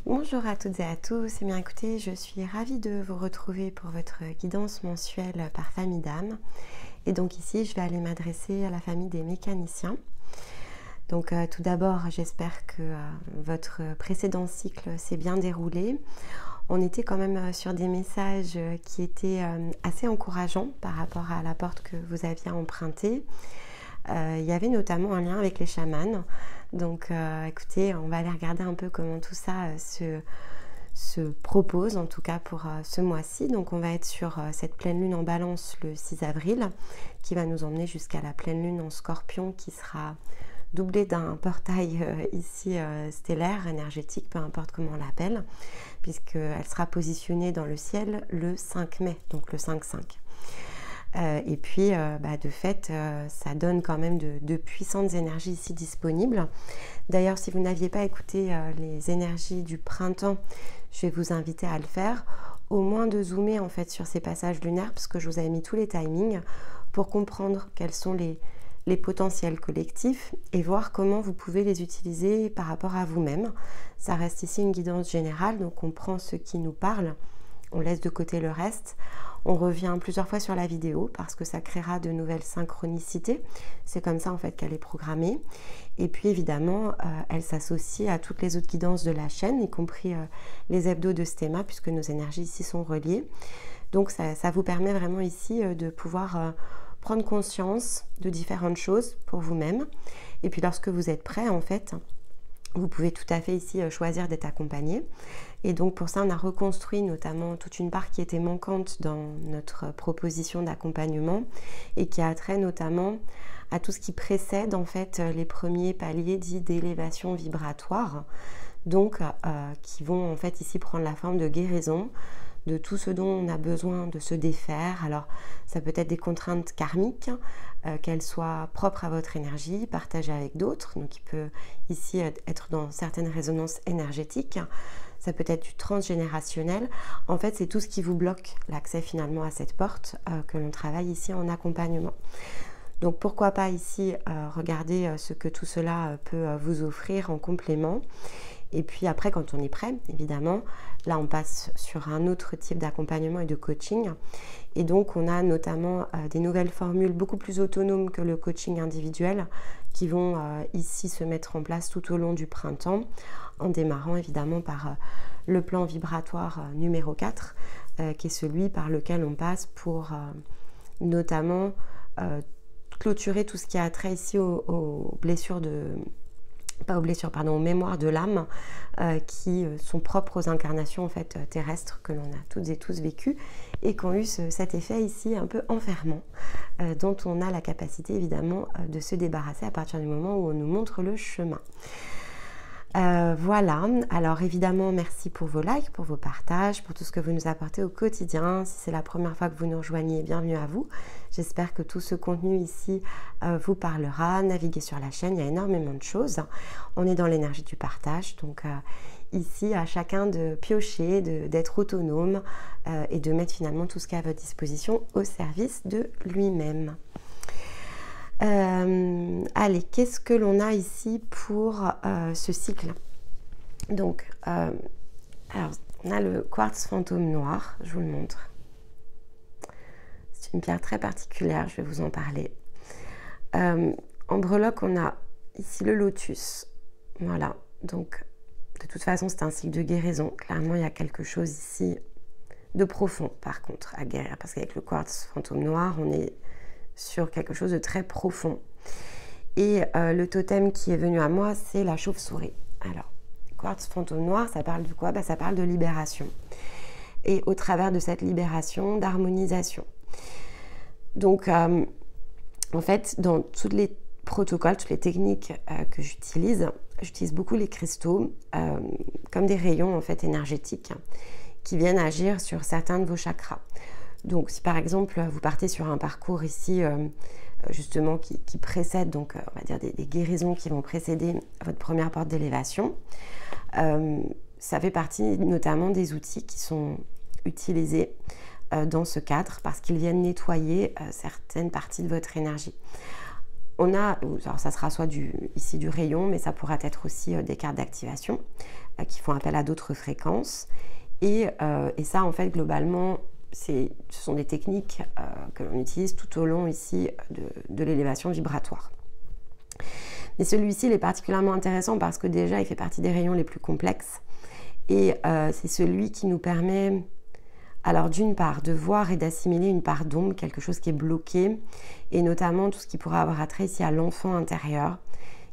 Bonjour à toutes et à tous, et bien écoutez, je suis ravie de vous retrouver pour votre guidance mensuelle par famille d'âme. Et donc ici, je vais aller m'adresser à la famille des mécaniciens. Donc tout d'abord, j'espère que votre précédent cycle s'est bien déroulé. On était quand même sur des messages qui étaient assez encourageants par rapport à la porte que vous aviez empruntée. Il y avait notamment un lien avec les chamans. Donc écoutez, on va aller regarder un peu comment tout ça se propose, en tout cas pour ce mois-ci. Donc on va être sur cette pleine lune en balance le 6 avril, qui va nous emmener jusqu'à la pleine lune en scorpion, qui sera doublée d'un portail ici stellaire, énergétique, peu importe comment on l'appelle, puisqu'elle sera positionnée dans le ciel le 5 mai, donc le 5-5. Et puis, de fait, ça donne quand même de puissantes énergies ici disponibles. D'ailleurs, si vous n'aviez pas écouté les énergies du printemps, je vais vous inviter à le faire. Au moins de zoomer en fait sur ces passages lunaires, parce que je vous avais mis tous les timings pour comprendre quels sont les potentiels collectifs et voir comment vous pouvez les utiliser par rapport à vous-même. Ça reste ici une guidance générale, donc on prend ce qui nous parle, on laisse de côté le reste. On revient plusieurs fois sur la vidéo parce que ça créera de nouvelles synchronicités. C'est comme ça en fait qu'elle est programmée. Et puis évidemment, elle s'associe à toutes les autres guidances de la chaîne, y compris les hebdos de Stéma, puisque nos énergies ici sont reliées. Donc ça vous permet vraiment ici de pouvoir prendre conscience de différentes choses pour vous-même. Et puis lorsque vous êtes prêt, en fait, vous pouvez tout à fait ici choisir d'être accompagné. Et donc pour ça, on a reconstruit notamment toute une part qui était manquante dans notre proposition d'accompagnement et qui a trait notamment à tout ce qui précède en fait les premiers paliers dits d'élévation vibratoire, donc qui vont en fait ici prendre la forme de guérison de tout ce dont on a besoin de se défaire. Alors ça peut être des contraintes karmiques, qu'elles soient propres à votre énergie, partagées avec d'autres, donc il peut ici être dans certaines résonances énergétiques. Ça peut être du transgénérationnel. En fait, c'est tout ce qui vous bloque l'accès finalement à cette porte que l'on travaille ici en accompagnement. Donc pourquoi pas ici regarder ce que tout cela peut vous offrir en complément. Et puis après, quand on est prêt, évidemment, là on passe sur un autre type d'accompagnement et de coaching. Et donc on a notamment des nouvelles formules beaucoup plus autonomes que le coaching individuel qui vont ici se mettre en place tout au long du printemps, en démarrant évidemment par le plan vibratoire numéro 4, qui est celui par lequel on passe pour notamment clôturer tout ce qui a trait ici aux blessures aux mémoires de l'âme qui sont propres aux incarnations en fait terrestres que l'on a toutes et tous vécues et qui ont eu cet effet ici un peu enfermant dont on a la capacité évidemment de se débarrasser à partir du moment où on nous montre le chemin. Voilà, alors évidemment merci pour vos likes, pour vos partages, pour tout ce que vous nous apportez au quotidien. Si c'est la première fois que vous nous rejoignez, bienvenue à vous. J'espère que tout ce contenu ici vous parlera. Naviguez sur la chaîne, il y a énormément de choses. On est dans l'énergie du partage, donc ici à chacun de piocher, d'être autonome et de mettre finalement tout ce qui est à votre disposition au service de lui-même. Allez, qu'est-ce que l'on a ici pour ce cycle? Donc, alors, on a le quartz fantôme noir, je vous le montre. C'est une pierre très particulière, je vais vous en parler. En breloque, on a ici le lotus. Voilà, donc de toute façon, c'est un cycle de guérison. Clairement, il y a quelque chose ici de profond, par contre, à guérir. Parce qu'avec le quartz fantôme noir, on est sur quelque chose de très profond. Et le totem qui est venu à moi, c'est la chauve-souris. Alors, quartz fantôme noir, ça parle de quoi? Ça parle de libération. Et au travers de cette libération, d'harmonisation. Donc, en fait, dans tous les protocoles, toutes les techniques que j'utilise beaucoup les cristaux comme des rayons en fait énergétiques qui viennent agir sur certains de vos chakras. Donc, si par exemple, vous partez sur un parcours ici, justement, qui précède, donc, on va dire, des guérisons qui vont précéder votre première porte d'élévation, ça fait partie notamment des outils qui sont utilisés dans ce cadre parce qu'ils viennent nettoyer certaines parties de votre énergie. On a, alors ça sera soit ici du rayon, mais ça pourra être aussi des cartes d'activation qui font appel à d'autres fréquences. Et ça, en fait, globalement, ce sont des techniques que l'on utilise tout au long ici de l'élévation vibratoire. Mais celui-ci, il est particulièrement intéressant parce que déjà, il fait partie des rayons les plus complexes. Et c'est celui qui nous permet, alors d'une part, de voir et d'assimiler une part d'ombre, quelque chose qui est bloqué, et notamment tout ce qui pourrait avoir attrait ici à l'enfant intérieur,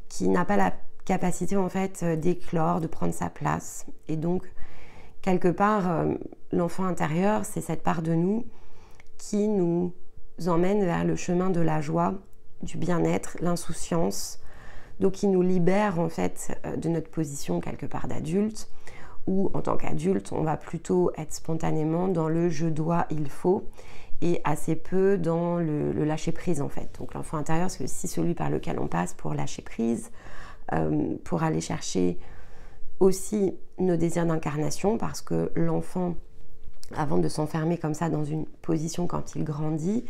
qui n'a pas la capacité en fait d'éclore, de prendre sa place. Et donc, quelque part, l'enfant intérieur, c'est cette part de nous qui nous emmène vers le chemin de la joie, du bien-être, l'insouciance, donc qui nous libère en fait de notre position quelque part d'adulte, où en tant qu'adulte, on va plutôt être spontanément dans le « je dois, il faut » et assez peu dans le lâcher-prise en fait. Donc l'enfant intérieur, c'est aussi celui par lequel on passe pour lâcher prise, pour aller chercher aussi nos désirs d'incarnation, parce que l'enfant, avant de s'enfermer comme ça dans une position quand il grandit,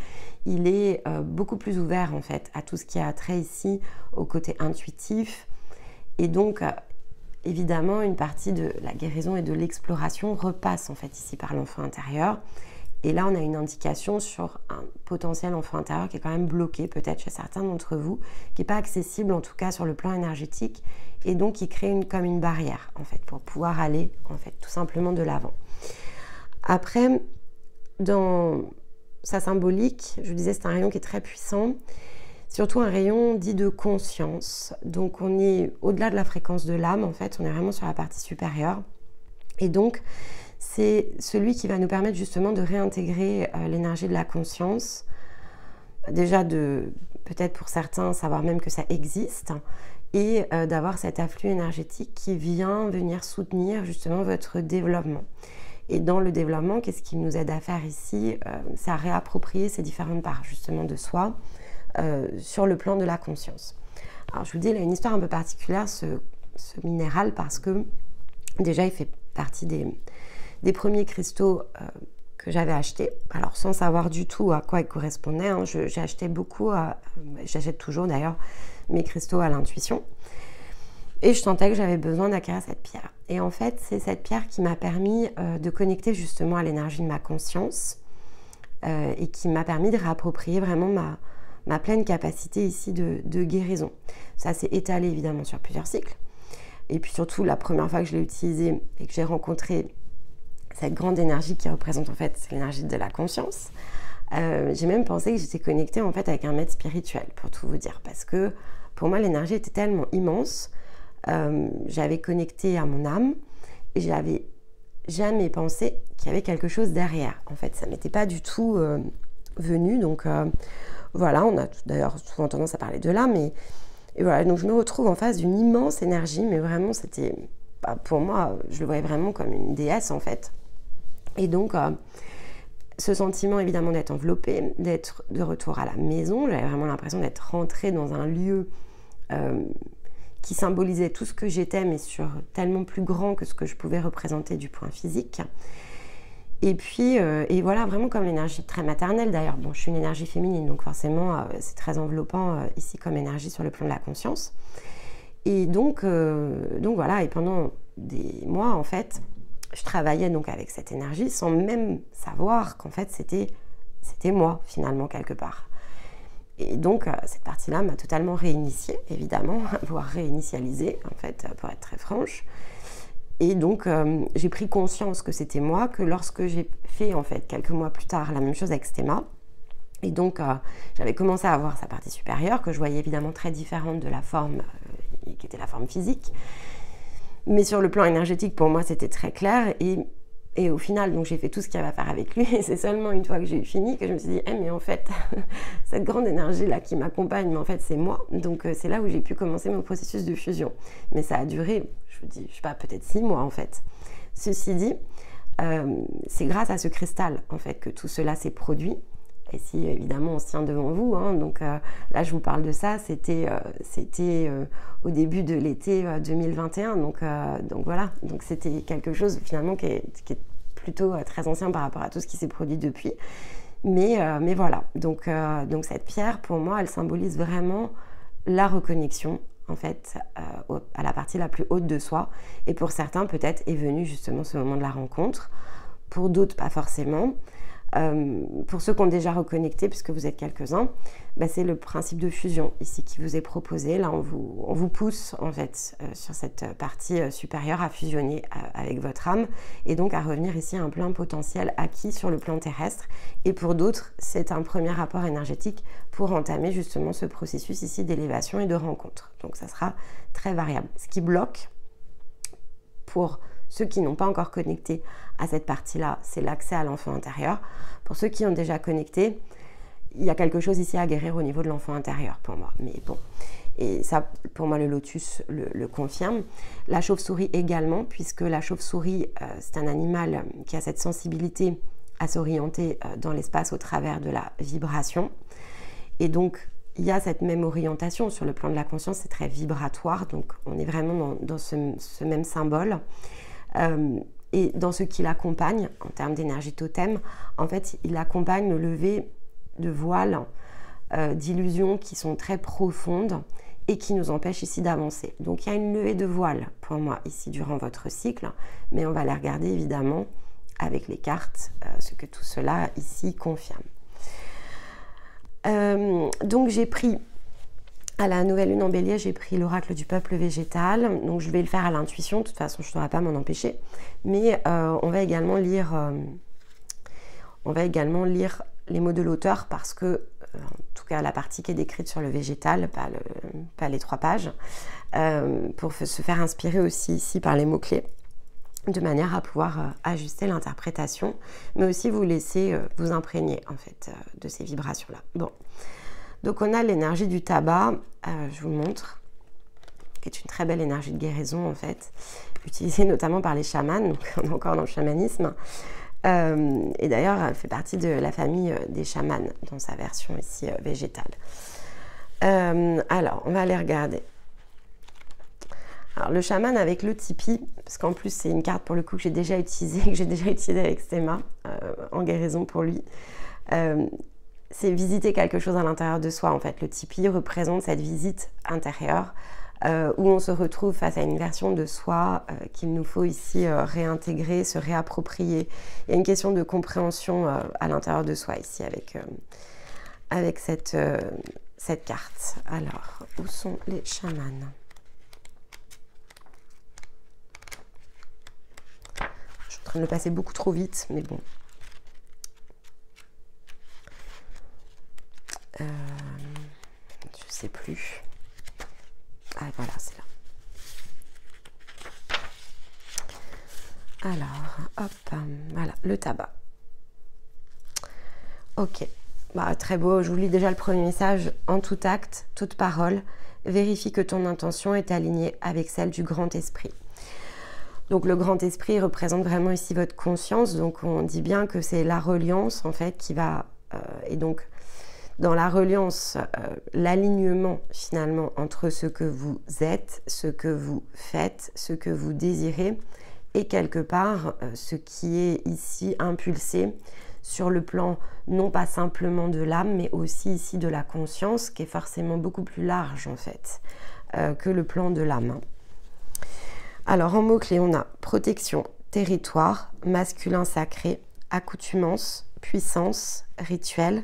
il est beaucoup plus ouvert en fait à tout ce qui a trait ici au côté intuitif. Et donc, évidemment, une partie de la guérison et de l'exploration repasse en fait ici par l'enfant intérieur. Et là, on a une indication sur un potentiel enfant intérieur qui est quand même bloqué, peut-être chez certains d'entre vous, qui n'est pas accessible en tout cas sur le plan énergétique, et donc qui crée comme une barrière en fait pour pouvoir aller en fait tout simplement de l'avant. Après, dans sa symbolique, je vous disais, c'est un rayon qui est très puissant, surtout un rayon dit de conscience. Donc on est au-delà de la fréquence de l'âme, en fait, on est vraiment sur la partie supérieure. Et donc, c'est celui qui va nous permettre justement de réintégrer l'énergie de la conscience. Déjà, peut-être pour certains, savoir même que ça existe, et d'avoir cet afflux énergétique qui vient venir soutenir justement votre développement. Et dans le développement, qu'est-ce qu'il nous aide à faire ici? C'est à réapproprier ces différentes parts justement de soi sur le plan de la conscience. Alors je vous dis, il a une histoire un peu particulière, ce minéral, parce que déjà il fait partie des premiers cristaux que j'avais achetés, alors sans savoir du tout à quoi ils correspondaient. Hein. J'ai acheté beaucoup, j'achète toujours d'ailleurs mes cristaux à l'intuition. Et je sentais que j'avais besoin d'acquérir cette pierre. Et en fait, c'est cette pierre qui m'a permis de connecter justement à l'énergie de ma conscience et qui m'a permis de réapproprier vraiment ma pleine capacité ici de guérison. Ça s'est étalé évidemment sur plusieurs cycles. Et puis surtout, la première fois que je l'ai utilisé et que j'ai rencontré cette grande énergie qui représente en fait l'énergie de la conscience, j'ai même pensé que j'étais connectée en fait avec un maître spirituel, pour tout vous dire. Parce que pour moi, l'énergie était tellement immense. J'avais connecté à mon âme et j'avais jamais pensé qu'il y avait quelque chose derrière. En fait, ça m'était pas du tout venu. Donc voilà, on a d'ailleurs souvent tendance à parler de l'âme. Et voilà, donc je me retrouve en face d'une immense énergie, mais vraiment c'était, pour moi, je le voyais vraiment comme une déesse en fait. Et donc ce sentiment évidemment d'être enveloppée, d'être de retour à la maison, j'avais vraiment l'impression d'être rentrée dans un lieu qui symbolisait tout ce que j'étais, mais sur tellement plus grand que ce que je pouvais représenter du point physique. Et puis, et voilà, vraiment comme l'énergie très maternelle d'ailleurs. Bon, je suis une énergie féminine, donc forcément, c'est très enveloppant ici comme énergie sur le plan de la conscience. Et donc voilà, et pendant des mois, en fait, je travaillais donc avec cette énergie sans même savoir qu'en fait, c'était moi, finalement, quelque part. Et donc, cette partie-là m'a totalement réinitiée, évidemment, voire réinitialisée, en fait, pour être très franche. Et donc, j'ai pris conscience que c'était moi, que lorsque j'ai fait, en fait, quelques mois plus tard, la même chose avec Stéma, et donc, j'avais commencé à avoir sa partie supérieure, que je voyais évidemment très différente de la forme, qui était la forme physique. Mais sur le plan énergétique, pour moi, c'était très clair. Et au final, donc j'ai fait tout ce qu'il y avait à faire avec lui. Et c'est seulement une fois que j'ai eu fini que je me suis dit, mais en fait, cette grande énergie-là qui m'accompagne, mais en fait, c'est moi. Donc c'est là où j'ai pu commencer mon processus de fusion. Mais ça a duré, je vous dis, je sais pas, peut-être 6 mois en fait. Ceci dit, c'est grâce à ce cristal en fait que tout cela s'est produit. Et si évidemment on se tient devant vous, hein, donc là je vous parle de ça, c'était au début de l'été 2021, donc voilà, donc c'était quelque chose finalement qui est plutôt très ancien par rapport à tout ce qui s'est produit depuis, mais voilà, donc cette pierre pour moi elle symbolise vraiment la reconnexion en fait à la partie la plus haute de soi. Et pour certains, peut-être est venu justement ce moment de la rencontre. Pour d'autres, pas forcément. Pour ceux qui ont déjà reconnecté, puisque vous êtes quelques-uns, c'est le principe de fusion ici qui vous est proposé. Là, on vous pousse en fait sur cette partie supérieure à fusionner avec votre âme et donc à revenir ici à un plein potentiel acquis sur le plan terrestre. Et pour d'autres, c'est un premier rapport énergétique pour entamer justement ce processus ici d'élévation et de rencontre. Donc ça sera très variable. Ce qui bloque pour ceux qui n'ont pas encore connecté à cette partie-là, c'est l'accès à l'enfant intérieur. Pour ceux qui ont déjà connecté, il y a quelque chose ici à guérir au niveau de l'enfant intérieur pour moi. Mais bon, et ça, pour moi, le lotus le confirme. La chauve-souris également, puisque la chauve-souris, c'est un animal qui a cette sensibilité à s'orienter dans l'espace au travers de la vibration. Et donc, il y a cette même orientation sur le plan de la conscience, c'est très vibratoire. Donc, on est vraiment dans ce même symbole. Et dans ce qui l'accompagne, en termes d'énergie totem, en fait, il accompagne le lever de voiles, d'illusions qui sont très profondes et qui nous empêchent ici d'avancer. Donc, il y a une levée de voiles pour moi ici durant votre cycle, mais on va les regarder évidemment avec les cartes, ce que tout cela ici confirme. Donc, j'ai pris à la nouvelle lune en bélier, j'ai pris l'oracle du peuple végétal. Donc, je vais le faire à l'intuition. De toute façon, je ne saurais pas m'en empêcher. Mais on va également lire les mots de l'auteur parce que, en tout cas, la partie qui est décrite sur le végétal, pas les 3 pages, pour se faire inspirer aussi ici par les mots-clés, de manière à pouvoir ajuster l'interprétation, mais aussi vous laisser vous imprégner, en fait, de ces vibrations-là. Bon. Donc on a l'énergie du tabac, je vous le montre, qui est une très belle énergie de guérison en fait, utilisée notamment par les chamans, donc on est encore dans le chamanisme. Et d'ailleurs, elle fait partie de la famille des chamans, dans sa version ici végétale. Alors, on va aller regarder. Alors, le chaman avec le tipi, parce qu'en plus c'est une carte pour le coup que j'ai déjà utilisée, avec Stéma, en guérison pour lui. C'est visiter quelque chose à l'intérieur de soi en fait. Le tipi représente cette visite intérieure où on se retrouve face à une version de soi qu'il nous faut ici réintégrer, se réapproprier. Il y a une question de compréhension à l'intérieur de soi ici avec cette carte. Alors, où sont les chamans? Je suis en train de le passer beaucoup trop vite, mais bon. Je sais plus. Ah voilà, c'est là. Alors, hop, voilà, le tabac. Ok, très beau. Je vous lis déjà le premier message. En tout acte, toute parole, vérifie que ton intention est alignée avec celle du grand esprit. Donc le grand esprit représente vraiment ici votre conscience. Donc on dit bien que c'est la reliance en fait qui va... et donc dans la reliance, l'alignement finalement entre ce que vous êtes, ce que vous faites, ce que vous désirez et quelque part ce qui est ici impulsé sur le plan non pas simplement de l'âme mais aussi ici de la conscience qui est forcément beaucoup plus large en fait que le plan de l'âme. Alors en mots-clés on a protection, territoire, masculin sacré, accoutumance, puissance, rituel,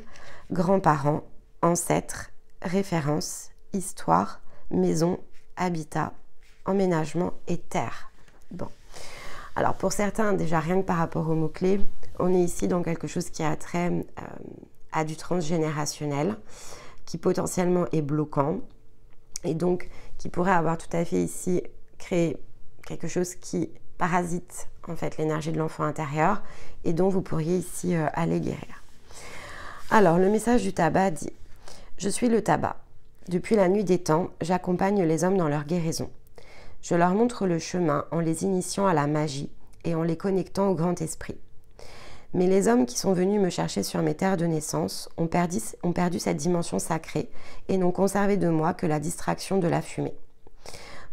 grands-parents, ancêtres, références, histoire, maison, habitat, emménagement et terre. Bon. Alors pour certains, déjà rien que par rapport aux mots-clés, on est ici dans quelque chose qui a trait à du transgénérationnel, qui potentiellement est bloquant, et donc qui pourrait avoir tout à fait ici créé quelque chose qui parasite en fait l'énergie de l'enfant intérieur, et dont vous pourriez ici aller guérir. Alors, le message du tabac dit « Je suis le tabac. Depuis la nuit des temps, j'accompagne les hommes dans leur guérison. Je leur montre le chemin en les initiant à la magie et en les connectant au grand esprit. Mais les hommes qui sont venus me chercher sur mes terres de naissance ont perdu cette dimension sacrée et n'ont conservé de moi que la distraction de la fumée.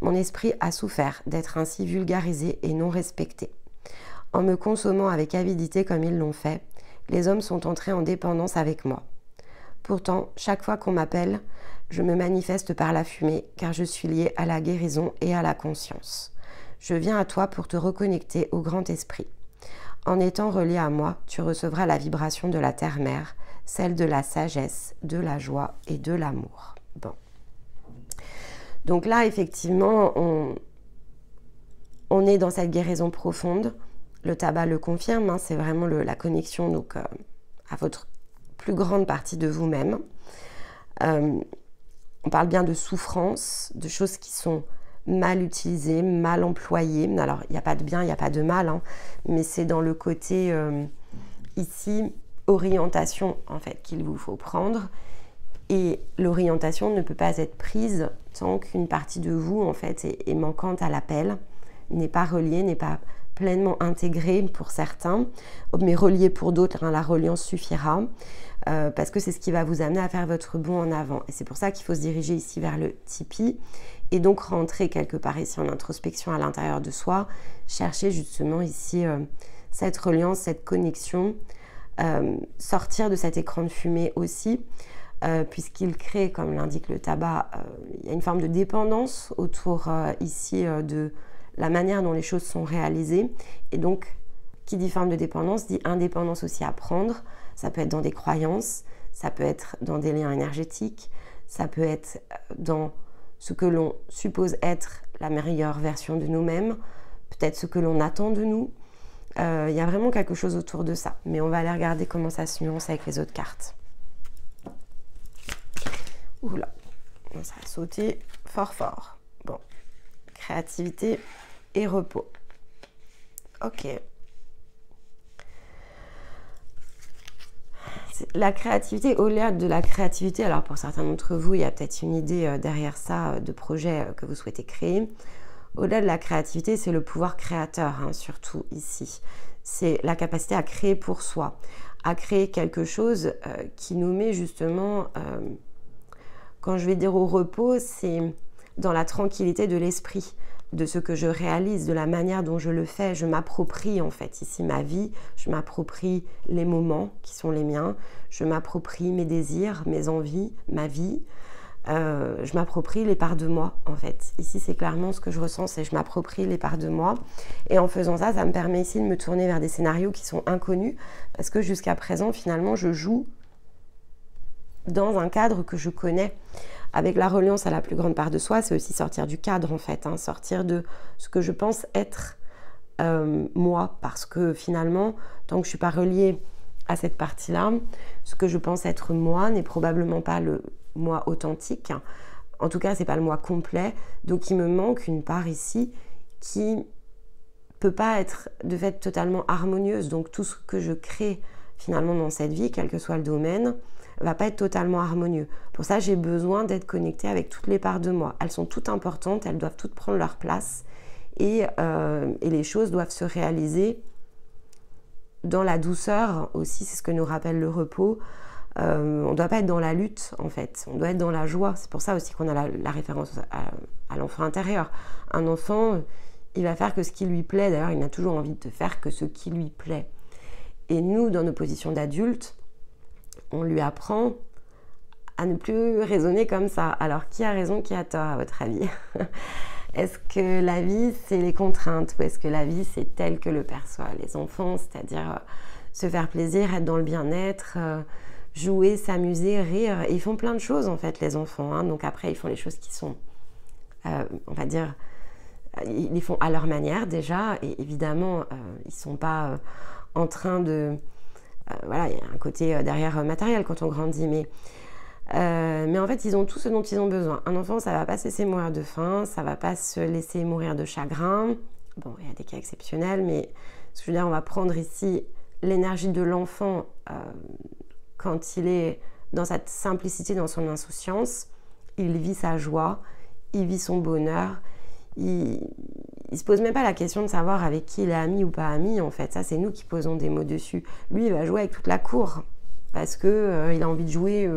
Mon esprit a souffert d'être ainsi vulgarisé et non respecté. En me consommant avec avidité comme ils l'ont fait, les hommes sont entrés en dépendance avec moi. Pourtant, chaque fois qu'on m'appelle, Je me manifeste par la fumée car je suis liée à la guérison et à la conscience. Je viens à toi pour te reconnecter au grand esprit. En étant relié à moi, tu recevras la vibration de la terre-mère, celle de la sagesse, de la joie et de l'amour. Bon. Donc là, effectivement, on est dans cette guérison profonde. Le tabac le confirme, hein, c'est vraiment la connexion donc, à votre plus grande partie de vous-même. On parle bien de souffrance, de choses qui sont mal utilisées, mal employées. Alors, il n'y a pas de bien, il n'y a pas de mal, hein, mais c'est dans le côté, ici, orientation, en fait, qu'il vous faut prendre. Et l'orientation ne peut pas être prise tant qu'une partie de vous, en fait, est manquante à l'appel, n'est pas reliée, n'est pas pleinement intégrée pour certains, mais reliée pour d'autres, hein, la reliance suffira. Parce que c'est ce qui va vous amener à faire votre bond en avant. Et c'est pour ça qu'il faut se diriger ici vers le tipi et donc rentrer quelque part ici en introspection à l'intérieur de soi, chercher justement ici cette reliance, cette connexion, sortir de cet écran de fumée aussi, puisqu'il crée, comme l'indique le tabac, il y a une forme de dépendance autour ici de la manière dont les choses sont réalisées. Et donc, qui dit forme de dépendance, dit indépendance aussi à prendre. Ça peut être dans des croyances, ça peut être dans des liens énergétiques, ça peut être dans ce que l'on suppose être la meilleure version de nous-mêmes, peut-être ce que l'on attend de nous. Il y a vraiment quelque chose autour de ça. Mais on va aller regarder comment ça se nuance avec les autres cartes. Oula, ça a sauté fort fort. Bon, créativité et repos. Ok. La créativité, au-delà de la créativité, alors pour certains d'entre vous, il y a peut-être une idée derrière ça de projet que vous souhaitez créer. Au-delà de la créativité, c'est le pouvoir créateur, hein, surtout ici. C'est la capacité à créer pour soi, à créer quelque chose qui nous met justement, quand je vais dire au repos, c'est dans la tranquillité de l'esprit, de ce que je réalise, de la manière dont je le fais. Je m'approprie en fait ici ma vie, je m'approprie les moments qui sont les miens, je m'approprie mes désirs, mes envies, ma vie, je m'approprie les parts de moi en fait. Ici c'est clairement ce que je ressens, c'est je m'approprie les parts de moi et en faisant ça, ça me permet ici de me tourner vers des scénarios qui sont inconnus parce que jusqu'à présent finalement je joue dans un cadre que je connais. Avec la reliance à la plus grande part de soi, c'est aussi sortir du cadre en fait, hein, sortir de ce que je pense être moi, parce que finalement, tant que je ne suis pas reliée à cette partie-là, ce que je pense être moi n'est probablement pas le moi authentique. En tout cas, ce n'est pas le moi complet. Donc, il me manque une part ici qui ne peut pas être de fait totalement harmonieuse. Donc, tout ce que je crée finalement dans cette vie, quel que soit le domaine, va pas être totalement harmonieux. Pour ça, j'ai besoin d'être connectée avec toutes les parts de moi. Elles sont toutes importantes, elles doivent toutes prendre leur place et les choses doivent se réaliser dans la douceur aussi, c'est ce que nous rappelle le repos. On ne doit pas être dans la lutte en fait, on doit être dans la joie. C'est pour ça aussi qu'on a la référence à l'enfant intérieur. Un enfant, il va faire que ce qui lui plaît, d'ailleurs il n'a toujours envie de faire que ce qui lui plaît. Et nous, dans nos positions d'adultes, on lui apprend à ne plus raisonner comme ça. Alors, qui a raison, qui a tort, à votre avis? Est-ce que la vie, c'est les contraintes ou est-ce que la vie, c'est tel que le perçoit les enfants, c'est-à-dire se faire plaisir, être dans le bien-être, jouer, s'amuser, rire. Et ils font plein de choses, en fait, les enfants. Hein. Donc après, ils font les choses qui sont, on va dire, ils les font à leur manière déjà. Et évidemment, ils ne sont pas en train de... voilà, il y a un côté derrière matériel quand on grandit, mais en fait, ils ont tout ce dont ils ont besoin. Un enfant, ça ne va pas se laisser mourir de faim, ça ne va pas se laisser mourir de chagrin. Bon, il y a des cas exceptionnels, mais ce que je veux dire, on va prendre ici l'énergie de l'enfant quand il est dans cette simplicité, dans son insouciance. Il vit sa joie, il vit son bonheur. Il ne se pose même pas la question de savoir avec qui il est ami ou pas ami, en fait. Ça, c'est nous qui posons des mots dessus. Lui, il va jouer avec toute la cour parce qu'il a envie de jouer,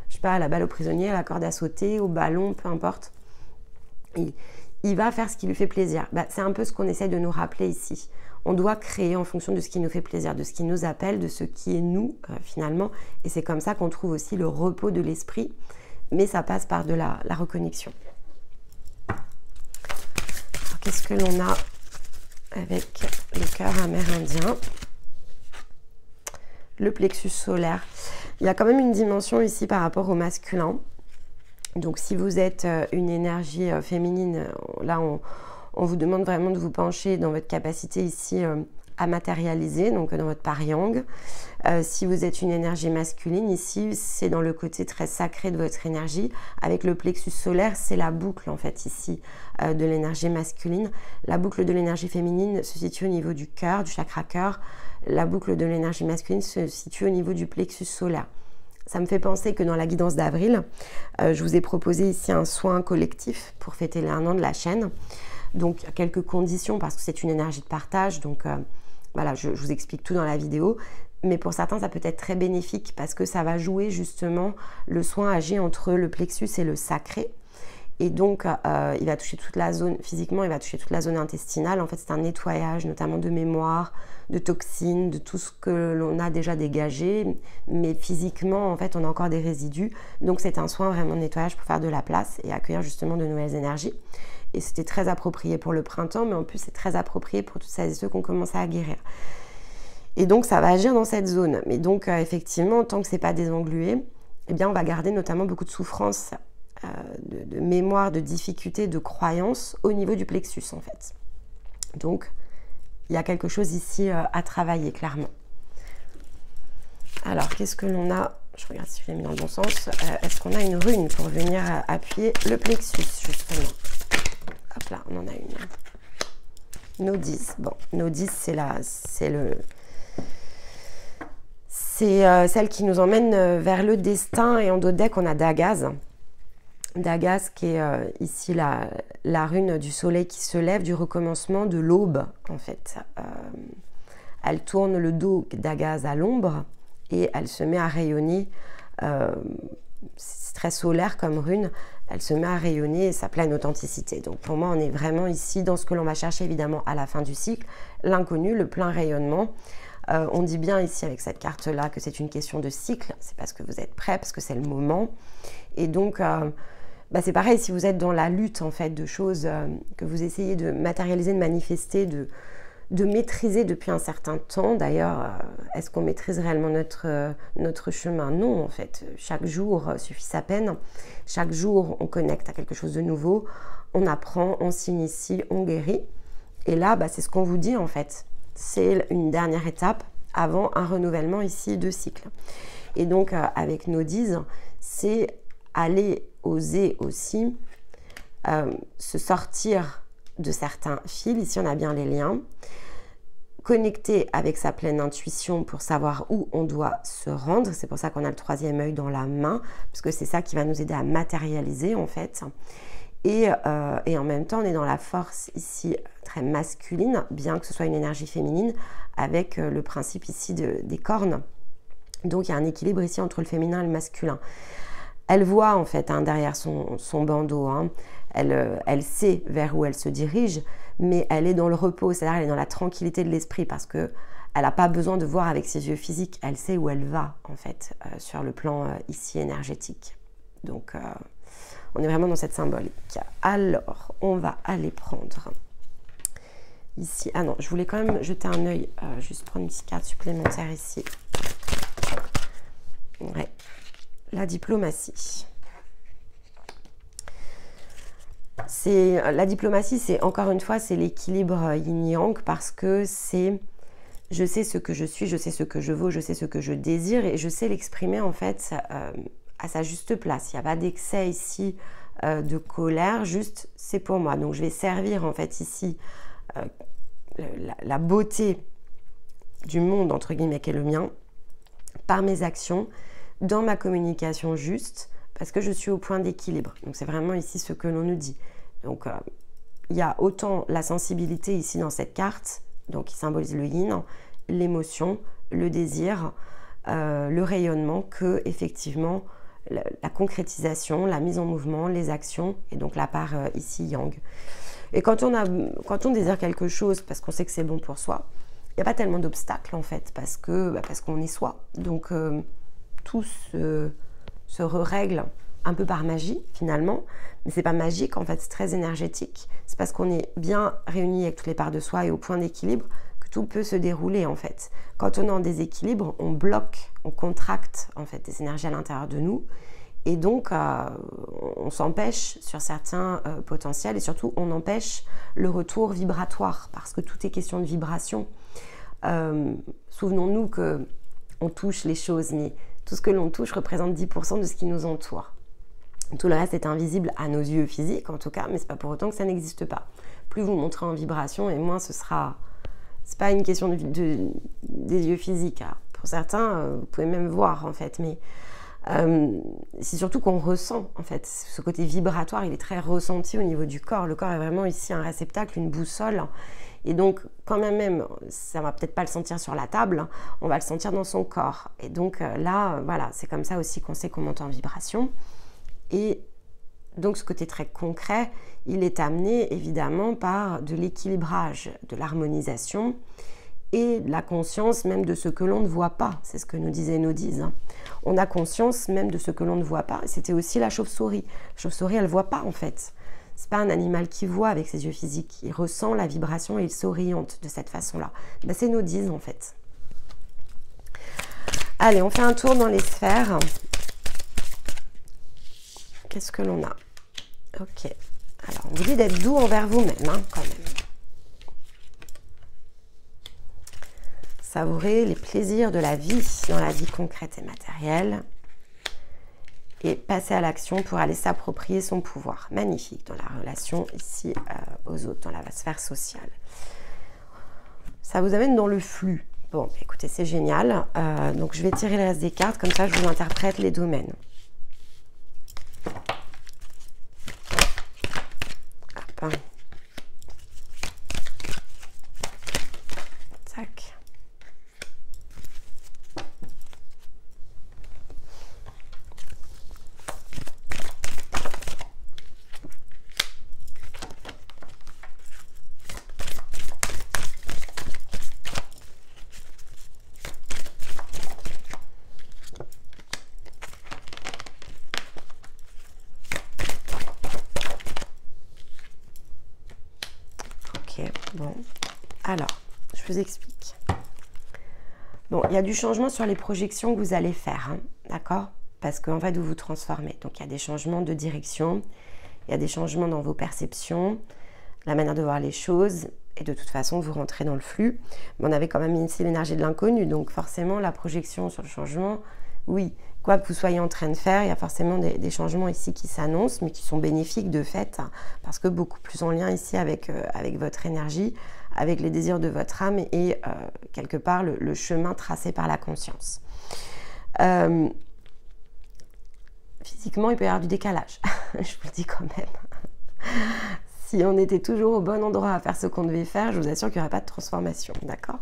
je sais pas, à la balle au prisonnier, à la corde à sauter, au ballon, peu importe. Il va faire ce qui lui fait plaisir. C'est un peu ce qu'on essaie de nous rappeler ici. On doit créer en fonction de ce qui nous fait plaisir, de ce qui nous appelle, de ce qui est nous, finalement. Et c'est comme ça qu'on trouve aussi le repos de l'esprit. mais ça passe par de la reconnexion. Qu'est-ce que l'on a avec le cœur amérindien? Le plexus solaire. Il y a quand même une dimension ici par rapport au masculin. Donc si vous êtes une énergie féminine, là on vous demande vraiment de vous pencher dans votre capacité ici à matérialiser, donc dans votre part yang. Si vous êtes une énergie masculine, ici c'est dans le côté très sacré de votre énergie. Avec le plexus solaire, c'est la boucle en fait ici de l'énergie masculine. La boucle de l'énergie féminine se situe au niveau du cœur, du chakra cœur. La boucle de l'énergie masculine se situe au niveau du plexus solaire. Ça me fait penser que dans la guidance d'avril, je vous ai proposé ici un soin collectif pour fêter les 1 an de la chaîne. Donc, quelques conditions parce que c'est une énergie de partage. Donc, voilà, je vous explique tout dans la vidéo. Mais pour certains, ça peut être très bénéfique parce que ça va jouer justement, le soin agit entre le plexus et le sacré. Et donc, il va toucher toute la zone, physiquement, il va toucher toute la zone intestinale. En fait, c'est un nettoyage, notamment de mémoire, de toxines, de tout ce que l'on a déjà dégagé. Mais physiquement, en fait, on a encore des résidus. Donc, c'est un soin vraiment de nettoyage pour faire de la place et accueillir justement de nouvelles énergies. Et c'était très approprié pour le printemps, mais en plus, c'est très approprié pour toutes celles et ceux qui ont commencé à guérir. Et donc, ça va agir dans cette zone. Mais donc, effectivement, tant que ce n'est pas désenglué, eh bien, on va garder notamment beaucoup de souffrance, de mémoire, de difficultés, de croyances au niveau du plexus, en fait. Donc, il y a quelque chose ici à travailler, clairement. Alors, qu'est-ce que l'on a? Je regarde si je l'ai mis dans le bon sens. Est-ce qu'on a une rune pour venir appuyer le plexus, justement? Hop là, on en a une. Nodis. Bon, Nodis, c'est celle qui nous emmène vers le destin. Et en dos de deck, on a Dagaz. Dagaz qui est ici la rune du soleil qui se lève, du recommencement, de l'aube, en fait. Elle tourne le dos Dagaz à l'ombre et elle se met à rayonner. C'est très solaire comme rune. Elle se met à rayonner sa pleine authenticité. Donc pour moi, on est vraiment ici dans ce que l'on va chercher évidemment à la fin du cycle, l'inconnu, le plein rayonnement. On dit bien ici avec cette carte-là que c'est une question de cycle, c'est parce que vous êtes prêt, parce que c'est le moment. Et donc, c'est pareil, si vous êtes dans la lutte en fait de choses que vous essayez de matérialiser, de manifester, de maîtriser depuis un certain temps. D'ailleurs, est-ce qu'on maîtrise réellement notre chemin? Non, en fait. Chaque jour suffit sa peine. Chaque jour, on connecte à quelque chose de nouveau. On apprend, on s'initie, on guérit. Et là, c'est ce qu'on vous dit, en fait. C'est une dernière étape avant un renouvellement ici de cycle. Et donc, avec Nodis, c'est aller oser aussi se sortir de certains fils, ici on a bien les liens, connecter avec sa pleine intuition pour savoir où on doit se rendre, c'est pour ça qu'on a le 3e œil dans la main, parce que c'est ça qui va nous aider à matérialiser en fait, et en même temps on est dans la force ici très masculine, bien que ce soit une énergie féminine, avec le principe ici des cornes, donc il y a un équilibre ici entre le féminin et le masculin. Elle voit en fait derrière son bandeau, elle sait vers où elle se dirige, mais elle est dans le repos, c'est-à-dire elle est dans la tranquillité de l'esprit parce qu'elle n'a pas besoin de voir avec ses yeux physiques, elle sait où elle va en fait sur le plan ici énergétique. Donc on est vraiment dans cette symbolique. Alors on va aller prendre ici, ah non, je voulais quand même jeter un œil, juste prendre une petite carte supplémentaire ici. Ouais. La diplomatie. La diplomatie, c'est encore une fois, c'est l'équilibre yin-yang parce que c'est je sais ce que je suis, je sais ce que je vaux, je sais ce que je désire et je sais l'exprimer en fait à sa juste place. Il n'y a pas d'excès ici de colère, juste c'est pour moi. Donc je vais servir en fait ici la beauté du monde entre guillemets qui est le mien par mes actions, dans ma communication juste, parce que je suis au point d'équilibre. Donc c'est vraiment ici ce que l'on nous dit. Donc il y a autant la sensibilité ici dans cette carte, donc qui symbolise le yin, l'émotion, le désir, le rayonnement, que effectivement la concrétisation, la mise en mouvement, les actions, et donc la part ici yang. Et quand on désire quelque chose, parce qu'on sait que c'est bon pour soi, il n'y a pas tellement d'obstacles en fait, parce qu'on est soi. Donc tout se règle un peu par magie finalement, mais c'est pas magique en fait, c'est très énergétique. C'est parce qu'on est bien réunis avec toutes les parts de soi et au point d'équilibre que tout peut se dérouler en fait. Quand on est en déséquilibre, on bloque, on contracte en fait des énergies à l'intérieur de nous et donc on s'empêche sur certains potentiels et surtout on empêche le retour vibratoire parce que tout est question de vibration. Souvenons-nous que on touche les choses, mais tout ce que l'on touche représente 10% de ce qui nous entoure. Tout le reste est invisible à nos yeux physiques en tout cas, mais c'est pas pour autant que ça n'existe pas. Plus vous montrez en vibration et moins ce sera... C'est pas une question des yeux physiques. Alors, pour certains, vous pouvez même voir en fait, mais c'est surtout qu'on ressent en fait. Ce côté vibratoire, il est très ressenti au niveau du corps. Le corps est vraiment ici un réceptacle, une boussole. Et donc, quand même, ça va peut-être pas le sentir sur la table, on va le sentir dans son corps. Et donc là, voilà, c'est comme ça aussi qu'on sait qu'on monte en vibration. Et donc, ce côté très concret, il est amené évidemment par de l'équilibrage, de l'harmonisation et de la conscience même de ce que l'on ne voit pas. C'est ce que nous disaient nos guides. On a conscience même de ce que l'on ne voit pas. C'était aussi la chauve-souris. La chauve-souris, elle ne voit pas en fait. C'est pas un animal qui voit avec ses yeux physiques. Il ressent la vibration et il s'oriente de cette façon-là. Ben, c'est nos guides en fait. Allez, on fait un tour dans les sphères. Qu'est-ce que l'on a? Ok. Alors, on vous dit d'être doux envers vous-même, hein, quand même. Savourer les plaisirs de la vie dans la vie concrète et matérielle. Et passer à l'action pour aller s'approprier son pouvoir. Magnifique dans la relation ici aux autres, dans la sphère sociale. Ça vous amène dans le flux. Bon, écoutez, c'est génial. Donc, je vais tirer le reste des cartes, comme ça je vous interprète les domaines. Hop. Tac. Bon, alors, je vous explique. Bon, il y a du changement sur les projections que vous allez faire, hein, d'accord? Parce qu'en fait, vous vous transformez. Donc, il y a des changements de direction, il y a des changements dans vos perceptions, la manière de voir les choses, et de toute façon, vous rentrez dans le flux. Mais on avait quand même ici l'énergie de l'inconnu, donc forcément, la projection sur le changement, oui. Quoi que vous soyez en train de faire, il y a forcément des changements ici qui s'annoncent, mais qui sont bénéfiques de fait, parce que beaucoup plus en lien ici avec votre énergie, avec les désirs de votre âme et quelque part le chemin tracé par la conscience. Physiquement, il peut y avoir du décalage, je vous le dis quand même. Si on était toujours au bon endroit à faire ce qu'on devait faire, je vous assure qu'il n'y aurait pas de transformation, d'accord ?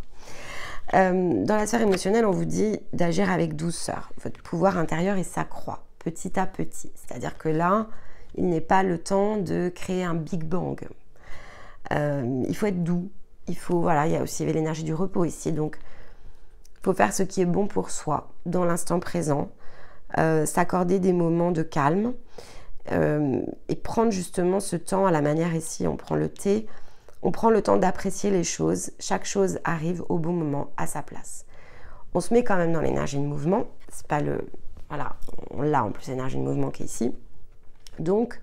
Dans la sphère émotionnelle, on vous dit d'agir avec douceur. Votre pouvoir intérieur, il s'accroît petit à petit. C'est-à-dire que là, il n'est pas le temps de créer un Big Bang. Il faut être doux. Il faut, voilà, il y a aussi l'énergie du repos ici. Donc, il faut faire ce qui est bon pour soi, dans l'instant présent. S'accorder des moments de calme. Et prendre justement ce temps à la manière ici. On prend le thé. On prend le temps d'apprécier les choses. Chaque chose arrive au bon moment, à sa place. On se met quand même dans l'énergie de mouvement. C'est pas le... Voilà, on l'a en plus, l'énergie de mouvement qui est ici. Donc,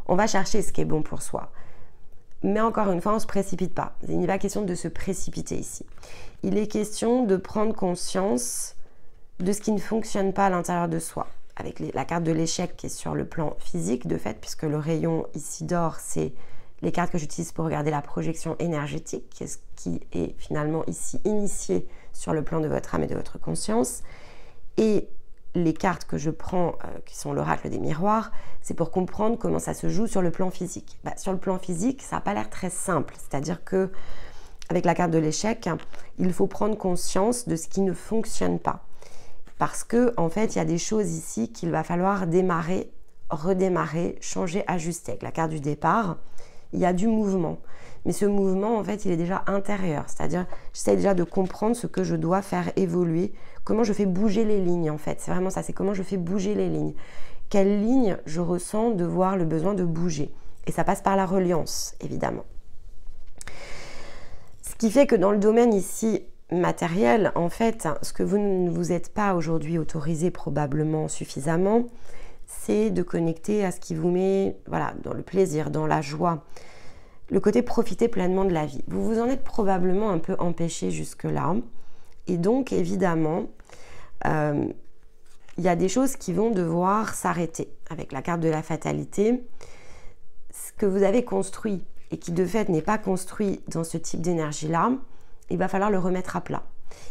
on va chercher ce qui est bon pour soi. Mais encore une fois, on ne se précipite pas. Il n'est pas question de se précipiter ici. Il est question de prendre conscience de ce qui ne fonctionne pas à l'intérieur de soi. Avec la carte de l'échec qui est sur le plan physique, de fait, puisque le rayon ici d'or, c'est... les cartes que j'utilise pour regarder la projection énergétique, qui est finalement ici initiée sur le plan de votre âme et de votre conscience. Et les cartes que je prends, qui sont l'oracle des miroirs, c'est pour comprendre comment ça se joue sur le plan physique. Sur le plan physique, ça n'a pas l'air très simple. C'est-à-dire que avec la carte de l'échec, il faut prendre conscience de ce qui ne fonctionne pas. Parce que en fait, il y a des choses ici qu'il va falloir démarrer, redémarrer, changer, ajuster. Avec la carte du départ, il y a du mouvement. Mais ce mouvement, en fait, il est déjà intérieur. C'est-à-dire, j'essaie déjà de comprendre ce que je dois faire évoluer, comment je fais bouger les lignes, en fait. C'est vraiment ça, c'est comment je fais bouger les lignes. quelle ligne je ressens devoir le besoin de bouger. Et ça passe par la reliance, évidemment. Ce qui fait que dans le domaine ici matériel, en fait, ce que vous ne vous êtes pas aujourd'hui autorisé probablement suffisamment, c'est de connecter à ce qui vous met voilà, dans le plaisir, dans la joie, le côté profiter pleinement de la vie. Vous vous en êtes probablement un peu empêché jusque-là. Et donc, évidemment, il y a des choses qui vont devoir s'arrêter. Avec la carte de la fatalité, ce que vous avez construit et qui de fait n'est pas construit dans ce type d'énergie-là, il va falloir le remettre à plat.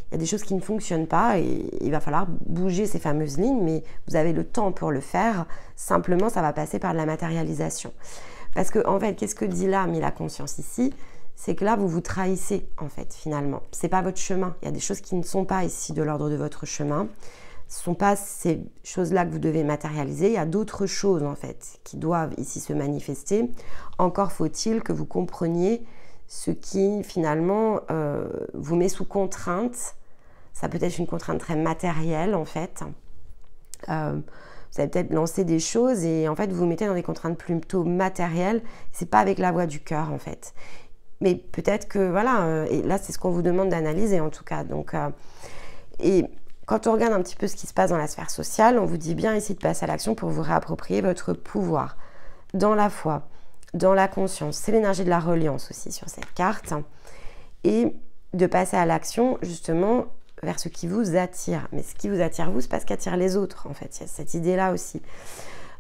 Il y a des choses qui ne fonctionnent pas et il va falloir bouger ces fameuses lignes, mais vous avez le temps pour le faire. Simplement, ça va passer par de la matérialisation. Parce que, en fait, qu'est-ce que dit l'âme et la conscience ici? C'est que là, vous vous trahissez, en fait, finalement. Ce n'est pas votre chemin. Il y a des choses qui ne sont pas ici de l'ordre de votre chemin. Ce ne sont pas ces choses-là que vous devez matérialiser. Il y a d'autres choses, en fait, qui doivent ici se manifester. Encore faut-il que vous compreniez ce qui, finalement, vous met sous contrainte. Ça peut être une contrainte très matérielle, en fait. Vous avez peut-être lancé des choses et, en fait, vous vous mettez dans des contraintes plutôt matérielles. Ce n'est pas avec la voix du cœur, en fait. Mais peut-être que, voilà, et là, c'est ce qu'on vous demande d'analyser, en tout cas. Donc, et quand on regarde un petit peu ce qui se passe dans la sphère sociale, on vous dit bien ici de passer à l'action pour vous réapproprier votre pouvoir dans la foi, dans la conscience. C'est l'énergie de la reliance aussi sur cette carte. Et de passer à l'action, justement, vers ce qui vous attire. Mais ce qui vous attire, vous, c'est pas ce qui attire les autres, en fait. Il y a cette idée-là aussi.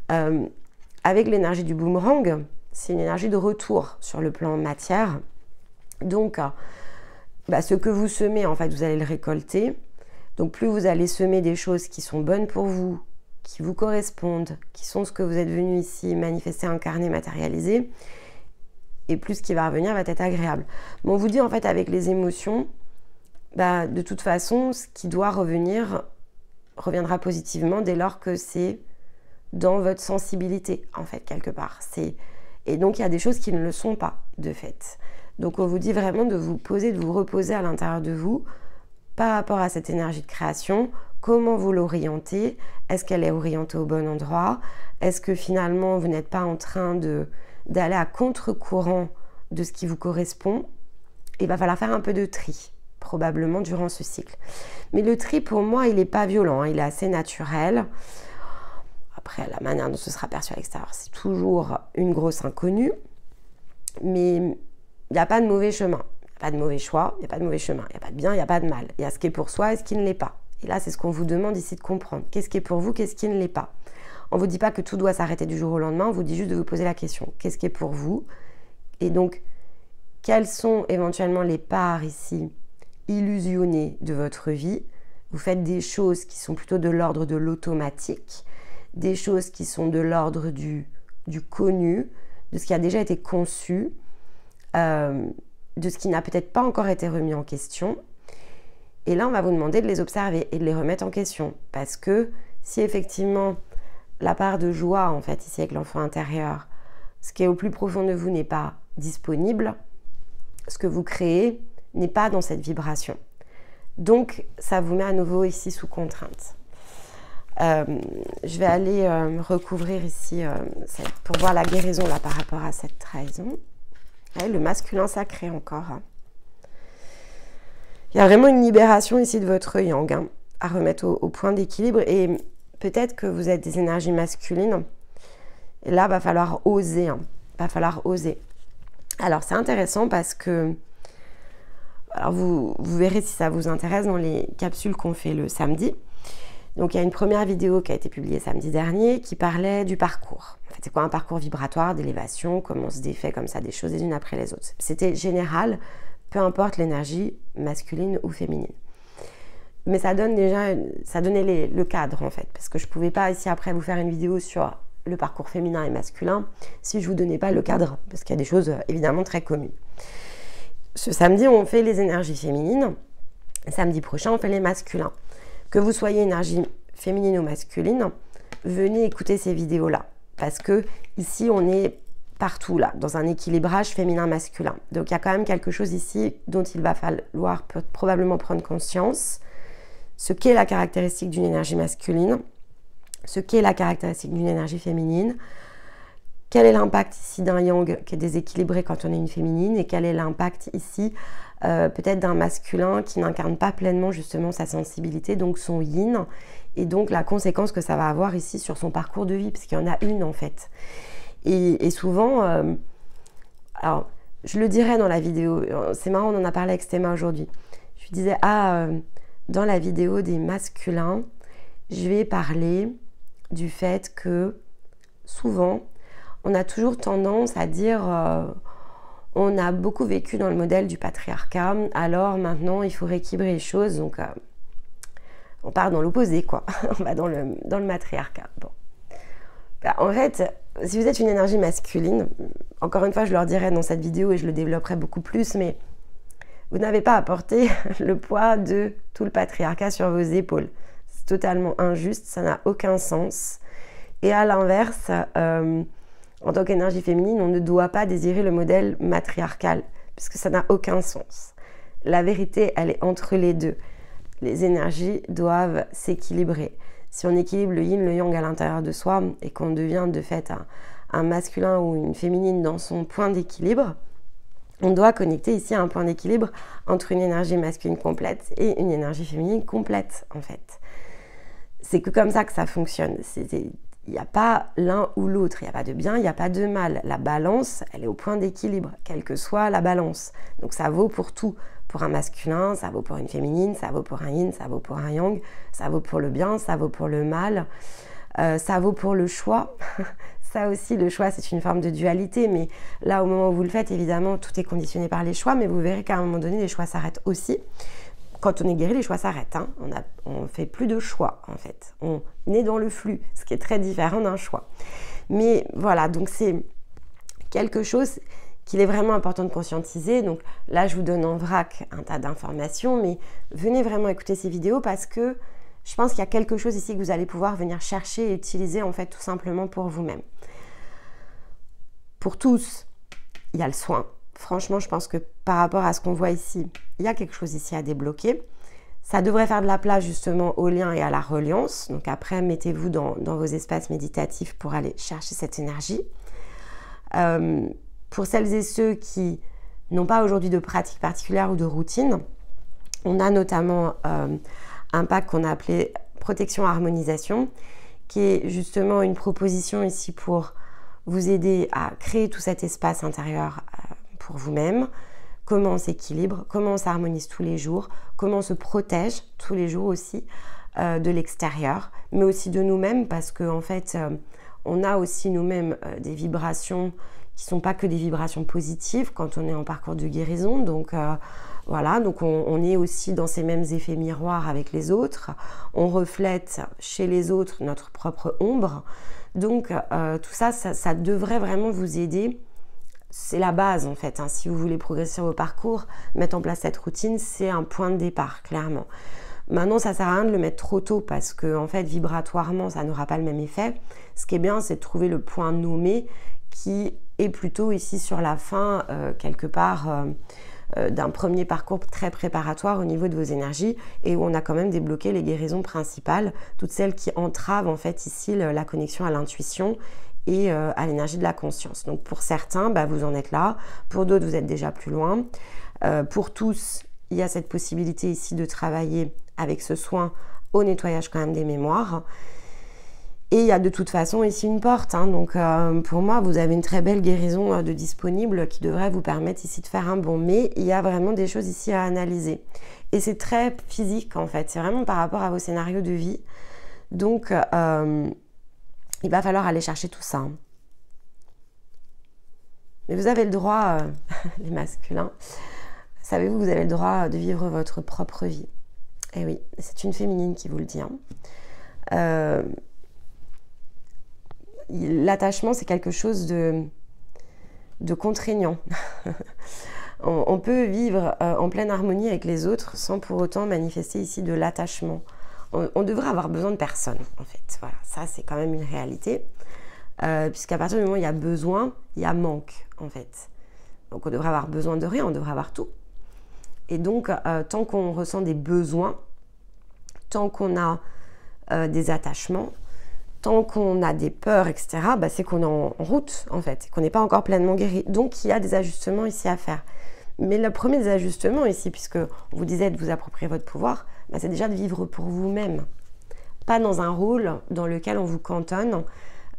Avec l'énergie du boomerang, c'est une énergie de retour sur le plan matière. Donc, ce que vous semez, en fait, vous allez le récolter. Donc, plus vous allez semer des choses qui sont bonnes pour vous, qui vous correspondent, qui sont ce que vous êtes venu ici manifester, incarner, matérialiser, et plus ce qui va revenir va être agréable. Mais on vous dit en fait avec les émotions, de toute façon, ce qui doit revenir reviendra positivement dès lors que c'est dans votre sensibilité, en fait, quelque part. Et donc, il y a des choses qui ne le sont pas, de fait. Donc, on vous dit vraiment de vous poser, de vous reposer à l'intérieur de vous par rapport à cette énergie de création. Comment vous l'orientez? Est-ce qu'elle est orientée au bon endroit? Est-ce que finalement, vous n'êtes pas en train d'aller à contre-courant de ce qui vous correspond? Il va falloir faire un peu de tri, probablement, durant ce cycle. Mais le tri, pour moi, il n'est pas violent, hein, il est assez naturel. Après, la manière dont ce sera perçu à l'extérieur, c'est toujours une grosse inconnue. Mais il n'y a pas de mauvais chemin, il n'y a pas de mauvais choix, il n'y a pas de mauvais chemin, il n'y a pas de bien, il n'y a pas de mal. Il y a ce qui est pour soi et ce qui ne l'est pas. Et là, c'est ce qu'on vous demande ici de comprendre. Qu'est-ce qui est pour vous, qu'est-ce qui ne l'est pas? On ne vous dit pas que tout doit s'arrêter du jour au lendemain, on vous dit juste de vous poser la question. Qu'est-ce qui est pour vous? Et donc, quelles sont éventuellement les parts ici illusionnées de votre vie? Vous faites des choses qui sont plutôt de l'ordre de l'automatique, des choses qui sont de l'ordre du connu, de ce qui a déjà été conçu, de ce qui n'a peut-être pas encore été remis en question. Et là, on va vous demander de les observer et de les remettre en question. Parce que si effectivement, la part de joie, en fait, ici avec l'enfant intérieur, ce qui est au plus profond de vous n'est pas disponible, ce que vous créez n'est pas dans cette vibration. Donc, ça vous met à nouveau ici sous contrainte. Je vais aller recouvrir ici pour voir la guérison là par rapport à cette trahison. Ouais, le masculin sacré encore. Hein. Il y a vraiment une libération ici de votre yang hein, à remettre au point d'équilibre. Et peut-être que vous êtes des énergies masculines. Et là, il va falloir oser. Hein. Va falloir oser. Alors, c'est intéressant parce que... Alors, vous verrez si ça vous intéresse dans les capsules qu'on fait le samedi. Donc, il y a une première vidéo qui a été publiée samedi dernier qui parlait du parcours. En fait, c'est quoi un parcours vibratoire, d'élévation, comment on se défait comme ça des choses les unes après les autres. C'était général, peu importe l'énergie masculine ou féminine. Mais ça donne déjà, ça donnait le cadre en fait, parce que je ne pouvais pas ici après vous faire une vidéo sur le parcours féminin et masculin si je ne vous donnais pas le cadre, parce qu'il y a des choses évidemment très communes. Ce samedi, on fait les énergies féminines. Samedi prochain, on fait les masculins. Que vous soyez énergie féminine ou masculine, venez écouter ces vidéos-là. Parce que ici, on est partout là, dans un équilibrage féminin-masculin. Donc, il y a quand même quelque chose ici dont il va falloir probablement prendre conscience. Ce qu'est la caractéristique d'une énergie masculine ce qu'est la caractéristique d'une énergie féminine, quel est l'impact ici d'un yang qui est déséquilibré quand on est une féminine, et quel est l'impact ici peut-être d'un masculin qui n'incarne pas pleinement justement sa sensibilité, donc son yin, et donc la conséquence que ça va avoir ici sur son parcours de vie, parce qu'il y en a une en fait. Et souvent, alors je le dirais dans la vidéo, c'est marrant, on en a parlé avec Stéma aujourd'hui, je lui disais, dans la vidéo des masculins, je vais parler du fait que souvent, on a toujours tendance à dire on a beaucoup vécu dans le modèle du patriarcat, alors maintenant il faut rééquilibrer les choses, donc on part dans l'opposé quoi, on va dans le matriarcat. Bon. Bah, en fait, si vous êtes une énergie masculine, encore une fois je leur dirai dans cette vidéo et je le développerai beaucoup plus, mais vous n'avez pas à porter le poids de tout le patriarcat sur vos épaules. C'est totalement injuste, ça n'a aucun sens. Et à l'inverse, en tant qu'énergie féminine, on ne doit pas désirer le modèle matriarcal, puisque ça n'a aucun sens. La vérité, elle est entre les deux. Les énergies doivent s'équilibrer. Si on équilibre le yin, le yang à l'intérieur de soi, et qu'on devient de fait un masculin ou une féminine dans son point d'équilibre, on doit connecter ici à un point d'équilibre entre une énergie masculine complète et une énergie féminine complète, en fait. C'est que comme ça que ça fonctionne. Il n'y a pas l'un ou l'autre, il n'y a pas de bien, il n'y a pas de mal. La balance, elle est au point d'équilibre, quelle que soit la balance. Donc ça vaut pour tout. Pour un masculin, ça vaut pour une féminine, ça vaut pour un yin, ça vaut pour un yang, ça vaut pour le bien, ça vaut pour le mal, ça vaut pour le choix. Ça aussi, le choix, c'est une forme de dualité, mais là, au moment où vous le faites, évidemment, tout est conditionné par les choix, mais vous verrez qu'à un moment donné, les choix s'arrêtent aussi. Quand on est guéri, les choix s'arrêtent. Hein. On ne fait plus de choix, en fait. On est dans le flux, ce qui est très différent d'un choix. Mais voilà, donc c'est quelque chose qu'il est vraiment important de conscientiser. Donc là, je vous donne en vrac un tas d'informations, mais venez vraiment écouter ces vidéos parce que je pense qu'il y a quelque chose ici que vous allez pouvoir venir chercher et utiliser, en fait, tout simplement pour vous-même. Pour tous, il y a le soin. Franchement, je pense que par rapport à ce qu'on voit ici, il y a quelque chose ici à débloquer. Ça devrait faire de la place justement au lien et à la reliance. Donc après, mettez-vous dans vos espaces méditatifs pour aller chercher cette énergie. Pour celles et ceux qui n'ont pas aujourd'hui de pratique particulière ou de routine, on a notamment un pack qu'on a appelé Protection Harmonisation, qui est justement une proposition ici pour vous aider à créer tout cet espace intérieur pour vous-même, comment on s'équilibre, comment on s'harmonise tous les jours, comment on se protège tous les jours aussi de l'extérieur, mais aussi de nous-mêmes, parce qu'en fait, on a aussi nous-mêmes des vibrations qui ne sont pas que des vibrations positives quand on est en parcours de guérison. Donc voilà, donc on est aussi dans ces mêmes effets miroirs avec les autres. On reflète chez les autres notre propre ombre. Donc tout ça, ça devrait vraiment vous aider. C'est la base en fait, hein. Si vous voulez progresser sur vos parcours, mettre en place cette routine, c'est un point de départ, clairement. Maintenant, ça ne sert à rien de le mettre trop tôt parce que en fait, vibratoirement, ça n'aura pas le même effet. Ce qui est bien, c'est de trouver le point nommé qui est plutôt ici sur la fin, quelque part, d'un premier parcours très préparatoire au niveau de vos énergies et où on a quand même débloqué les guérisons principales, toutes celles qui entravent en fait ici la connexion à l'intuition et à l'énergie de la conscience. Donc pour certains, vous en êtes là, pour d'autres, vous êtes déjà plus loin. Pour tous, il y a cette possibilité ici de travailler avec ce soin au nettoyage quand même des mémoires. Et il y a de toute façon ici une porte, hein. Donc pour moi, vous avez une très belle guérison de disponible qui devrait vous permettre ici de faire un bond. Mais il y a vraiment des choses ici à analyser. Et c'est très physique en fait, c'est vraiment par rapport à vos scénarios de vie. Donc il va falloir aller chercher tout ça. Mais vous avez le droit, les masculins, savez-vous, vous avez le droit de vivre votre propre vie. Et oui, c'est une féminine qui vous le dit. Hein. L'attachement, c'est quelque chose de contraignant. On peut vivre en pleine harmonie avec les autres sans pour autant manifester ici de l'attachement. On devrait avoir besoin de personne, en fait. Voilà, ça, c'est quand même une réalité. Puisqu'à partir du moment où il y a besoin, il y a manque, en fait. Donc, on devrait avoir besoin de rien, on devrait avoir tout. Et donc, tant qu'on ressent des besoins, tant qu'on a des attachements, tant qu'on a des peurs, etc., bah, c'est qu'on est en route, en fait, qu'on n'est pas encore pleinement guéri. Donc, il y a des ajustements ici à faire. Mais le premier des ajustements ici, puisque on vous disait de vous approprier votre pouvoir, bah, c'est déjà de vivre pour vous-même. Pas dans un rôle dans lequel on vous cantonne,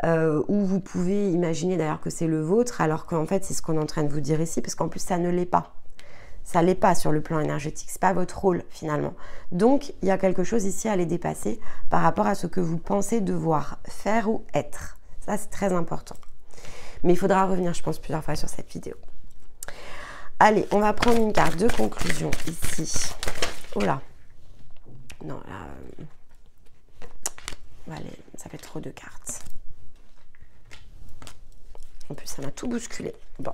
où vous pouvez imaginer d'ailleurs que c'est le vôtre, alors qu'en fait, c'est ce qu'on est en train de vous dire ici, parce qu'en plus, ça ne l'est pas. Ça ne l'est pas sur le plan énergétique, ce n'est pas votre rôle finalement. Donc, il y a quelque chose ici à les dépasser par rapport à ce que vous pensez devoir faire ou être. Ça, c'est très important. Mais il faudra revenir, je pense, plusieurs fois sur cette vidéo. Allez, on va prendre une carte de conclusion ici. Oh là. Non, là... Allez, ça fait trop de cartes. En plus, ça m'a tout bousculé. Bon.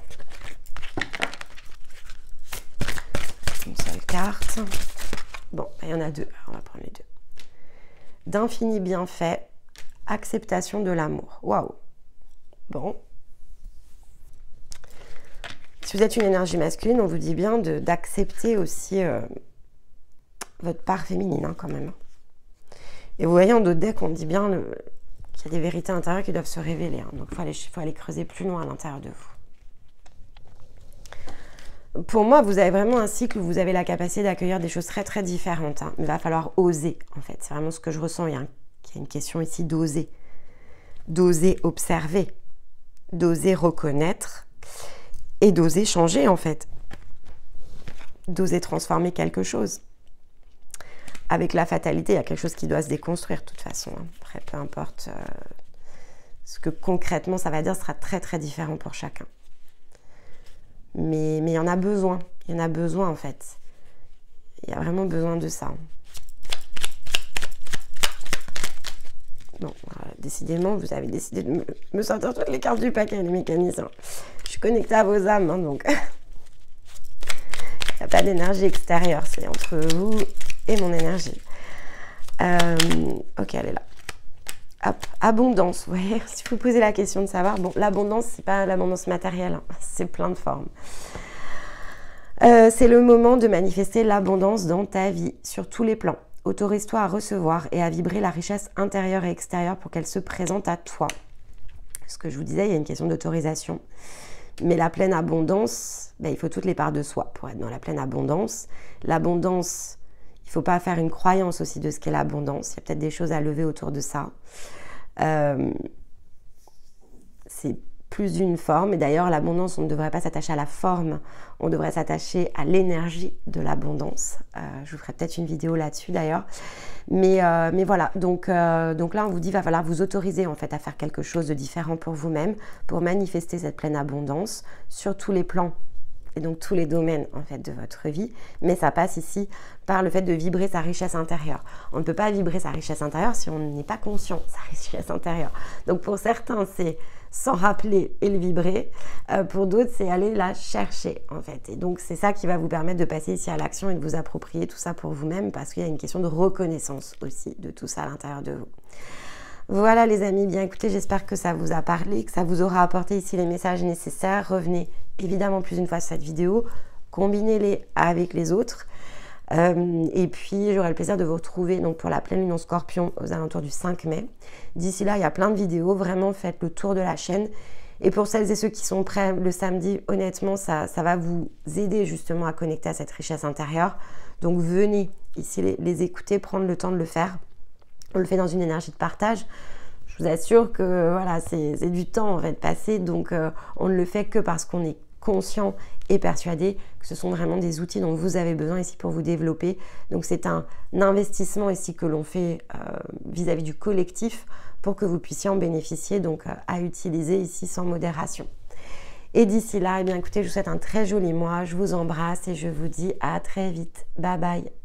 Une seule carte. Bon, il y en a deux. Alors, on va prendre les deux. D'infini bienfait, acceptation de l'amour. Waouh. Bon. Si vous êtes une énergie masculine, on vous dit bien d'accepter aussi votre part féminine, hein, quand même. Et vous voyez, en d'autres decks, on dit bien qu'il y a des vérités intérieures qui doivent se révéler. Hein. Donc, il faut aller creuser plus loin à l'intérieur de vous. Pour moi, vous avez vraiment un cycle où vous avez la capacité d'accueillir des choses très très différentes. Hein. Mais il va falloir oser, en fait. C'est vraiment ce que je ressens. Il y a une question ici d'oser. D'oser observer. D'oser reconnaître. Et d'oser changer, en fait. D'oser transformer quelque chose. Avec la fatalité, il y a quelque chose qui doit se déconstruire de toute façon. Hein. Après, peu importe ce que concrètement ça va dire, sera très très différent pour chacun. Mais il y en a besoin. Il y en a besoin en fait. Il y a vraiment besoin de ça. Bon, décidément, vous avez décidé de me sortir toutes les cartes du paquet, les mécaniciens. Je suis connectée à vos âmes, hein, donc... Il n'y a pas d'énergie extérieure, c'est entre vous et mon énergie. Ok, elle est là. Hop, abondance, vous voyez, si vous posez la question de savoir, bon, l'abondance, c'est pas l'abondance matérielle, hein, c'est plein de formes. C'est le moment de manifester l'abondance dans ta vie, sur tous les plans. Autorise-toi à recevoir et à vibrer la richesse intérieure et extérieure pour qu'elle se présente à toi. Ce que je vous disais, il y a une question d'autorisation. Mais la pleine abondance, ben, il faut toutes les parts de soi pour être dans la pleine abondance. L'abondance, il ne faut pas faire une croyance aussi de ce qu'est l'abondance. Il y a peut-être des choses à lever autour de ça. C'est plus d'une forme. Et d'ailleurs, l'abondance, on ne devrait pas s'attacher à la forme. On devrait s'attacher à l'énergie de l'abondance. Je vous ferai peut-être une vidéo là-dessus d'ailleurs. Mais voilà, donc là, on vous dit qu'il va falloir vous autoriser en fait à faire quelque chose de différent pour vous-même, pour manifester cette pleine abondance sur tous les plans et donc tous les domaines en fait de votre vie. Mais ça passe ici par le fait de vibrer sa richesse intérieure. On ne peut pas vibrer sa richesse intérieure si on n'est pas conscient de sa richesse intérieure. Donc pour certains, c'est s'en rappeler et le vibrer. Pour d'autres, c'est aller la chercher en fait. Et donc c'est ça qui va vous permettre de passer ici à l'action et de vous approprier tout ça pour vous-même, parce qu'il y a une question de reconnaissance aussi de tout ça à l'intérieur de vous. Voilà les amis, bien écoutez, j'espère que ça vous a parlé, que ça vous aura apporté ici les messages nécessaires. Revenez évidemment plus une fois sur cette vidéo, combinez-les avec les autres. Et puis j'aurai le plaisir de vous retrouver donc pour la pleine lune en Scorpion aux alentours du 5 mai. D'ici là, il y a plein de vidéos, vraiment faites le tour de la chaîne. Et pour celles et ceux qui sont prêts le samedi, honnêtement, ça va vous aider justement à connecter à cette richesse intérieure. Donc venez ici les écouter, prendre le temps de le faire. On le fait dans une énergie de partage. Je vous assure que voilà, c'est du temps en fait passé, donc on ne le fait que parce qu'on est conscient et persuadé que ce sont vraiment des outils dont vous avez besoin ici pour vous développer. Donc c'est un investissement ici que l'on fait vis-à-vis du collectif pour que vous puissiez en bénéficier, donc à utiliser ici sans modération. Et d'ici là, eh bien écoutez, je vous souhaite un très joli mois, je vous embrasse et je vous dis à très vite. Bye bye.